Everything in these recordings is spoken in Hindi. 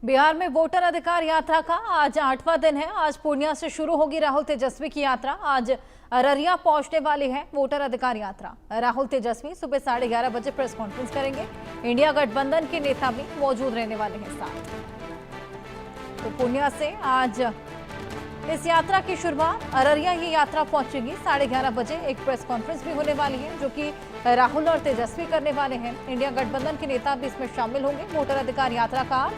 बिहार में वोटर अधिकार यात्रा का आज 8वां दिन है। आज पूर्णिया से शुरू होगी राहुल तेजस्वी की यात्रा। आज अररिया पहुंचने वाली है वोटर अधिकार यात्रा। राहुल तेजस्वी सुबह 11:30 बजे प्रेस कॉन्फ्रेंस करेंगे। इंडिया गठबंधन के नेता भी मौजूद रहने वाले हैं साथ। तो पूर्णिया से आज इस यात्रा की शुरुआत अररिया ये यात्रा पहुंचेगी। 11:30 बजे एक प्रेस कॉन्फ्रेंस भी होने वाली है जो कि राहुल और तेजस्वी करने वाले हैं। इंडिया गठबंधन के नेता भी इसमें शामिल होंगे। वोटर अधिकार यात्रा का आज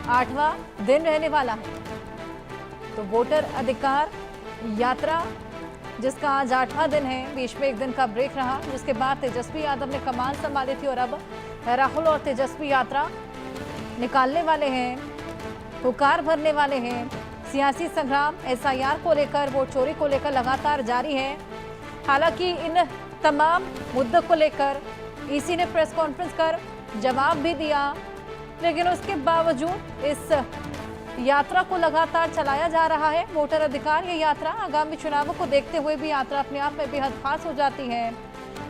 8वां दिन रहने वाला है। तो वोटर अधिकार यात्रा जिसका आज 8वां दिन है, बीच में एक दिन का ब्रेक रहा, जिसके बाद तेजस्वी यादव ने कमान संभाली थी और अब राहुल और तेजस्वी यात्रा निकालने वाले हैं, पुकार भरने वाले हैं। सियासी संग्राम एसआईआर को लेकर, वोट चोरी को लेकर लगातार जारी है। हालांकि इन तमाम मुद्दों को लेकर ईसी ने प्रेस कॉन्फ्रेंस कर जवाब भी दिया, लेकिन उसके बावजूद इस यात्रा को लगातार चलाया जा रहा है। वोटर अधिकार ये यात्रा आगामी चुनावों को देखते हुए भी यात्रा अपने आप में बेहद खास हो जाती है।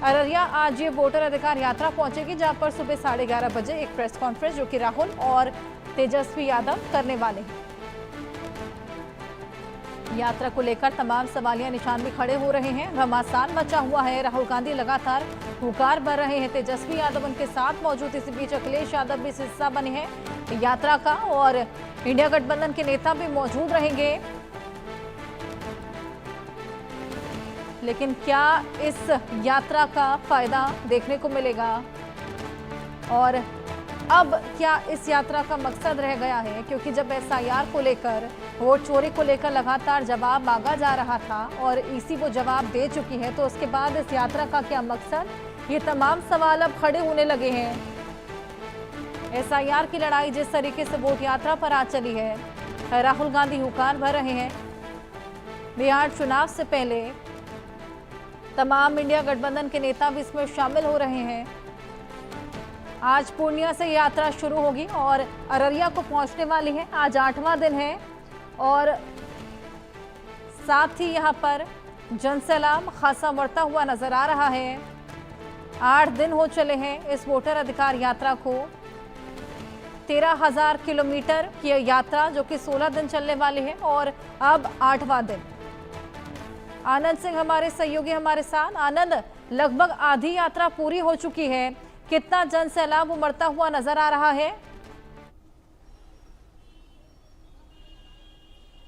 अररिया आज ये वोटर अधिकार यात्रा पहुंचेगी, जहां पर सुबह 11:30 बजे एक प्रेस कॉन्फ्रेंस जो कि राहुल और तेजस्वी यादव करने वाले हैं। यात्रा को लेकर तमाम सवालिया निशान भी खड़े हो रहे हैं। घमासान मचा हुआ है। राहुल गांधी लगातार पुकार भर रहे हैं। तेजस्वी यादव उनके साथ मौजूद। इसी बीच अखिलेश यादव भी हिस्सा बने हैं यात्रा का और इंडिया गठबंधन के नेता भी मौजूद रहेंगे। लेकिन क्या इस यात्रा का फायदा देखने को मिलेगा और अब क्या इस यात्रा का मकसद रह गया है? क्योंकि जब एसआईआर को लेकर, वोट चोरी को लेकर लगातार जवाब मांगा जा रहा था और ईसी वो जवाब दे चुकी है, तो उसके बाद इस यात्रा का क्या मकसद? ये तमाम सवाल अब खड़े होने लगे हैं। एसआईआर की लड़ाई जिस तरीके से वोट यात्रा पर आज चली है, राहुल गांधी हुकार भर रहे हैं। बिहार चुनाव से पहले तमाम इंडिया गठबंधन के नेता भी इसमें शामिल हो रहे हैं। आज पूर्णिया से यात्रा शुरू होगी और अररिया को पहुंचने वाली है। आज 8वां दिन है और साथ ही यहां पर जनसैलाब खासा बढ़ता हुआ नजर आ रहा है। 8 दिन हो चले हैं इस वोटर अधिकार यात्रा को। 13,000 किलोमीटर की यात्रा जो कि 16 दिन चलने वाली है और अब 8वां दिन। आनंद सिंह हमारे सहयोगी हमारे साथ। आनंद, लगभग आधी यात्रा पूरी हो चुकी है। कितना जनसैलाब उमड़ता हुआ नजर आ रहा है?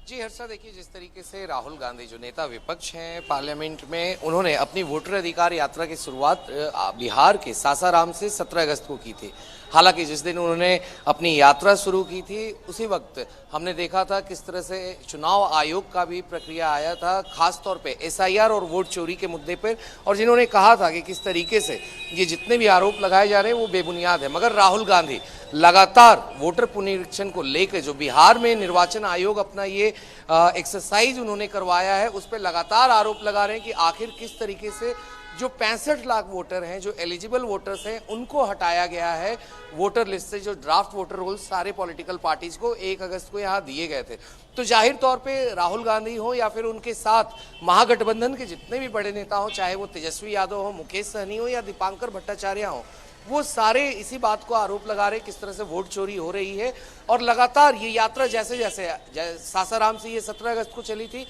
जी हर्षा, देखिए जिस तरीके से राहुल गांधी जो नेता विपक्ष हैं पार्लियामेंट में, उन्होंने अपनी वोटर अधिकार यात्रा की शुरुआत बिहार के सासाराम से 17 अगस्त को की थी। हालांकि जिस दिन उन्होंने अपनी यात्रा शुरू की थी उसी वक्त हमने देखा था किस तरह से चुनाव आयोग का भी प्रक्रिया आया था, खास तौर पे एसआईआर और वोट चोरी के मुद्दे पर, और जिन्होंने कहा था कि किस तरीके से ये जितने भी आरोप लगाए जा रहे हैं वो बेबुनियाद है। मगर राहुल गांधी लगातार वोटर पुनरीक्षण को लेकर जो बिहार में निर्वाचन आयोग अपना ये एक्सरसाइज उन्होंने करवाया है, उस पर लगातार आरोप लगा रहे हैं कि आखिर किस तरीके से जो 65 लाख वोटर हैं, जो एलिजिबल वोटर्स हैं, उनको हटाया गया है वोटर लिस्ट से। जो ड्राफ्ट वोटर रोल्स सारे पॉलिटिकल पार्टीज को 1 अगस्त को यहाँ दिए गए थे। तो जाहिर तौर पे राहुल गांधी हो या फिर उनके साथ महागठबंधन के जितने भी बड़े नेता हो, चाहे वो तेजस्वी यादव हो, मुकेश सहनी हो या दीपांकर भट्टाचार्य हो, वो सारे इसी बात को आरोप लगा रहे किस तरह से वोट चोरी हो रही है। और लगातार ये यात्रा जैसे जैसे सासाराम से ये 17 अगस्त को चली थी,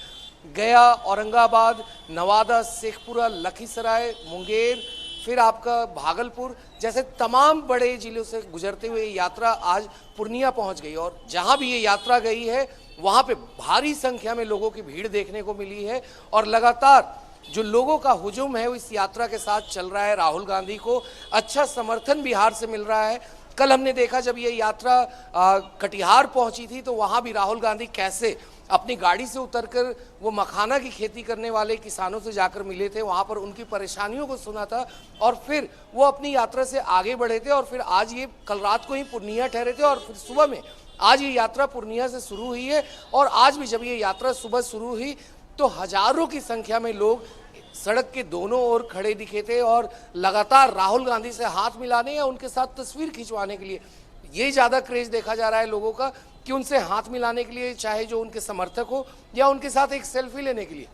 गया, औरंगाबाद, नवादा, शेखपुरा, लखीसराय, मुंगेर, फिर आपका भागलपुर जैसे तमाम बड़े जिलों से गुजरते हुए यात्रा आज पूर्णिया पहुंच गई। और जहां भी ये यात्रा गई है वहां पे भारी संख्या में लोगों की भीड़ देखने को मिली है और लगातार जो लोगों का हुजूम है वो इस यात्रा के साथ चल रहा है। राहुल गांधी को अच्छा समर्थन बिहार से मिल रहा है। कल हमने देखा जब ये यात्रा कटिहार पहुंची थी तो वहां भी राहुल गांधी कैसे अपनी गाड़ी से उतरकर वो मखाना की खेती करने वाले किसानों से जाकर मिले थे, वहां पर उनकी परेशानियों को सुना था और फिर वो अपनी यात्रा से आगे बढ़े थे। और फिर आज ये कल रात को ही पूर्णिया ठहरे थे और फिर सुबह में आज ये यात्रा पूर्णिया से शुरू हुई है। और आज भी जब ये यात्रा सुबह शुरू हुई तो हजारों की संख्या में लोग सड़क के दोनों ओर खड़े दिखे थे और लगातार राहुल गांधी से हाथ मिलाने या उनके साथ तस्वीर खिंचवाने के लिए ये ज़्यादा क्रेज देखा जा रहा है लोगों का कि उनसे हाथ मिलाने के लिए, चाहे जो उनके समर्थक हो या उनके साथ एक सेल्फी लेने के लिए,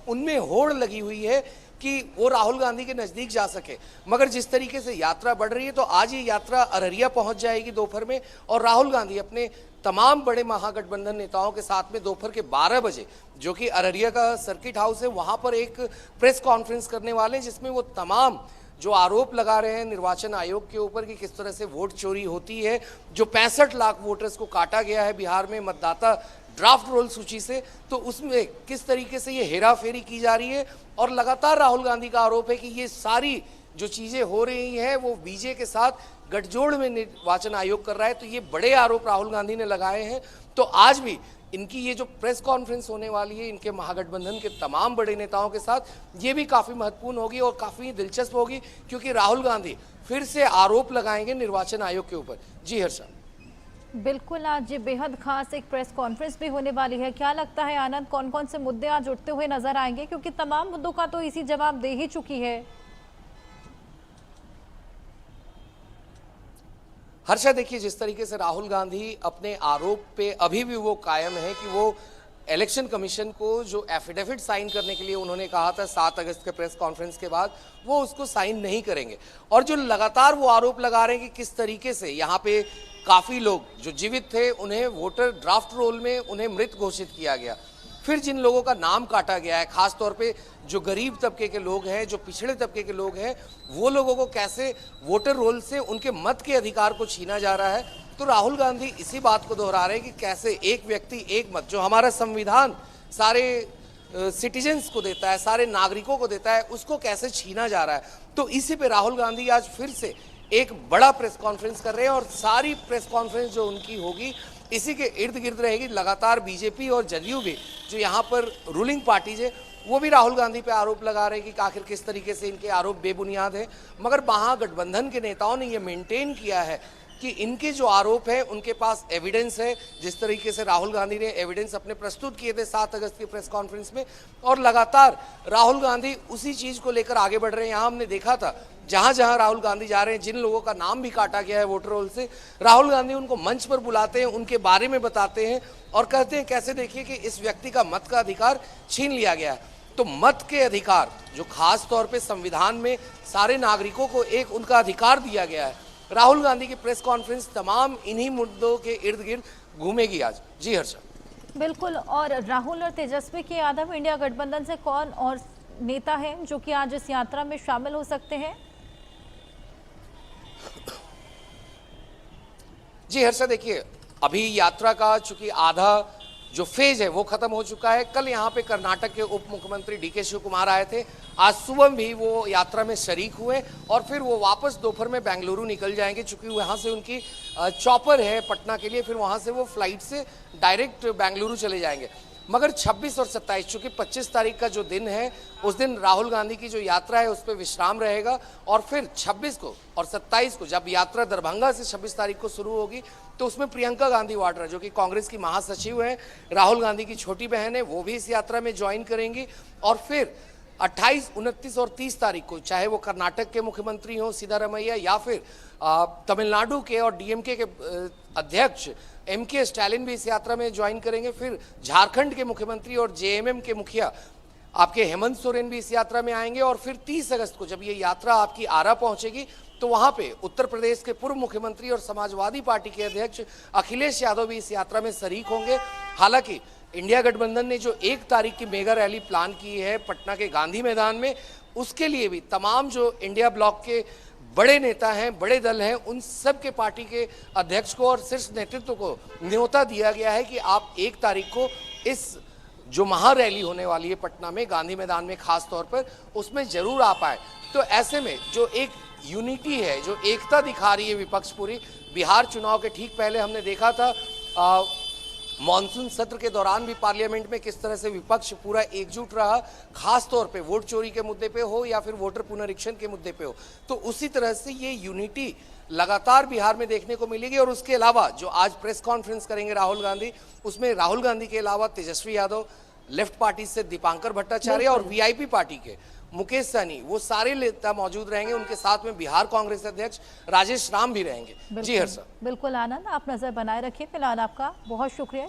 उनमें होड़ लगी हुई है। कि वो राहुल गांधी के नजदीक जा सके। मगर जिस तरीके से यात्रा बढ़ रही है तो आज ये यात्रा अररिया पहुंच जाएगी दोपहर में, और राहुल गांधी अपने तमाम बड़े महागठबंधन नेताओं के साथ में दोपहर के 12 बजे, जो कि अररिया का सर्किट हाउस है, वहां पर एक प्रेस कॉन्फ्रेंस करने वाले हैं, जिसमें वो तमाम जो आरोप लगा रहे हैं निर्वाचन आयोग के ऊपर कि किस तरह से वोट चोरी होती है, जो 65 लाख वोटर्स को काटा गया है बिहार में मतदाता ड्राफ्ट रोल सूची से, तो उसमें किस तरीके से ये हेरा फेरी की जा रही है। और लगातार राहुल गांधी का आरोप है कि ये सारी जो चीजें हो रही हैं वो बीजेपी के साथ गठजोड़ में निर्वाचन आयोग कर रहा है। तो ये बड़े आरोप राहुल गांधी ने लगाए हैं। तो आज भी इनकी ये जो प्रेस कॉन्फ्रेंस होने वाली है इनके महागठबंधन के तमाम बड़े नेताओं के साथ, ये भी काफी महत्वपूर्ण होगी और काफी दिलचस्प होगी, क्योंकि राहुल गांधी फिर से आरोप लगाएंगे निर्वाचन आयोग के ऊपर। जी हर्षा। बिल्कुल, आज ये बेहद खास एक प्रेस कॉन्फ्रेंस भी होने वाली है। क्या लगता है आनंद, कौन कौन से मुद्दे आज उठते हुए नजर आएंगे, क्योंकि तमाम मुद्दों का तो इसी जवाब दे ही चुकी है। हर्षा, देखिए जिस तरीके से राहुल गांधी अपने आरोप पे अभी भी वो कायम है कि वो इलेक्शन कमीशन को जो एफिडेविट साइन करने के लिए उन्होंने कहा था 7 अगस्त के प्रेस कॉन्फ्रेंस के बाद, वो उसको साइन नहीं करेंगे। और जो लगातार वो आरोप लगा रहे हैं कि किस तरीके से यहाँ पे काफी लोग जो जीवित थे उन्हें वोटर ड्राफ्ट रोल में उन्हें मृत घोषित किया गया, फिर जिन लोगों का नाम काटा गया है, खास तौर पे जो गरीब तबके के लोग हैं, जो पिछड़े तबके के लोग हैं, वो लोगों को कैसे वोटर रोल से उनके मत के अधिकार को छीना जा रहा है। तो राहुल गांधी इसी बात को दोहरा रहे हैं कि कैसे एक व्यक्ति एक मत, जो हमारा संविधान सारे सिटीजन्स को देता है, सारे नागरिकों को देता है, उसको कैसे छीना जा रहा है। तो इसी पे राहुल गांधी आज फिर से एक बड़ा प्रेस कॉन्फ्रेंस कर रहे हैं, और सारी प्रेस कॉन्फ्रेंस जो उनकी होगी इसी के इर्द गिर्द रहेगी। लगातार बीजेपी और जदयू भी, जो यहाँ पर रूलिंग पार्टीज है, वो भी राहुल गांधी पे आरोप लगा रहे हैं कि आखिर किस तरीके से इनके आरोप बेबुनियाद है। मगर महागठबंधन के नेताओं ने ये मेंटेन किया है कि इनके जो आरोप है उनके पास एविडेंस है। जिस तरीके से राहुल गांधी ने एविडेंस अपने प्रस्तुत किए थे 7 अगस्त की प्रेस कॉन्फ्रेंस में, और लगातार राहुल गांधी उसी चीज को लेकर आगे बढ़ रहे हैं। यहाँ हमने देखा था जहां जहां राहुल गांधी जा रहे हैं, जिन लोगों का नाम भी काटा गया है वोटर रोल से, राहुल गांधी उनको मंच पर बुलाते हैं, उनके बारे में बताते हैं और कहते हैं कैसे देखिए कि इस व्यक्ति का मत का अधिकार छीन लिया गया है। तो मत के अधिकार जो खास तौर पे संविधान में सारे नागरिकों को एक उनका अधिकार दिया गया है, राहुल गांधी की प्रेस कॉन्फ्रेंस तमाम इन्हीं मुद्दों के इर्द गिर्द घूमेगी आज। जी हर्षा। बिल्कुल, और राहुल और तेजस्वी के यादव इंडिया गठबंधन से कौन और नेता हैं जो कि आज इस यात्रा में शामिल हो सकते हैं? जी हर्षा, देखिए अभी यात्रा का चूंकि आधा जो फेज है वो खत्म हो चुका है। कल यहाँ पे कर्नाटक के उप मुख्यमंत्री डीके शिव कुमार आए थे, आज सुबह भी वो यात्रा में शरीक हुए और फिर वो वापस दोपहर में बेंगलुरु निकल जाएंगे, चूंकि वहाँ से उनकी चॉपर है पटना के लिए, फिर वहाँ से वो फ्लाइट से डायरेक्ट बेंगलुरु चले जाएंगे। मगर 26 और 27, चूंकि 25 तारीख का जो दिन है उस दिन राहुल गांधी की जो यात्रा है उस पर विश्राम रहेगा, और फिर 26 को और 27 को जब यात्रा दरभंगा से 26 तारीख को शुरू होगी तो उसमें प्रियंका गांधी वाड्रा, जो कि कांग्रेस की महासचिव है, राहुल गांधी की छोटी बहन है, वो भी इस यात्रा में ज्वाइन करेंगी। और फिर 28, 29 और 30 तारीख को, चाहे वो कर्नाटक के मुख्यमंत्री हो सिद्धारमैया या फिर तमिलनाडु के और डीएमके के अध्यक्ष एमके स्टालिन भी इस यात्रा में ज्वाइन करेंगे। फिर झारखंड के मुख्यमंत्री और जेएमएम के मुखिया आपके हेमंत सोरेन भी इस यात्रा में आएंगे। और फिर 30 अगस्त को जब ये यात्रा आपकी आरा पहुंचेगी तो वहां पे उत्तर प्रदेश के पूर्व मुख्यमंत्री और समाजवादी पार्टी के अध्यक्ष अखिलेश यादव भी इस यात्रा में शरीक होंगे। हालांकि इंडिया गठबंधन ने जो 1 तारीख की मेगा रैली प्लान की है पटना के गांधी मैदान में, उसके लिए भी तमाम जो इंडिया ब्लॉक के बड़े नेता हैं, बड़े दल हैं, उन सब के पार्टी के अध्यक्ष को और शीर्ष नेतृत्व को न्योता दिया गया है कि आप 1 तारीख को इस जो महा रैली होने वाली है पटना में गांधी मैदान में खास तौर पर, उसमें जरूर आ पाए। तो ऐसे में जो एक यूनिटी है, जो एकता दिखा रही है विपक्ष पूरी, बिहार चुनाव के ठीक पहले हमने देखा था मॉनसून सत्र के दौरान भी पार्लियामेंट में किस तरह से विपक्ष पूरा एकजुट रहा, खास तौर पे वोट चोरी के मुद्दे पे हो या फिर वोटर पुनरीक्षण के मुद्दे पे हो। तो उसी तरह से ये यूनिटी लगातार बिहार में देखने को मिलेगी। और उसके अलावा जो आज प्रेस कॉन्फ्रेंस करेंगे राहुल गांधी, उसमें राहुल गांधी के अलावा तेजस्वी यादव, लेफ्ट पार्टी से दीपांकर भट्टाचार्य और वीआईपी पार्टी के मुकेश सहनी, वो सारे नेता मौजूद रहेंगे। उनके साथ में बिहार कांग्रेस अध्यक्ष राजेश राम भी रहेंगे। जी हर्षा। बिल्कुल आनंद, आप नजर बनाए रखिए। फिलहाल आपका बहुत शुक्रिया।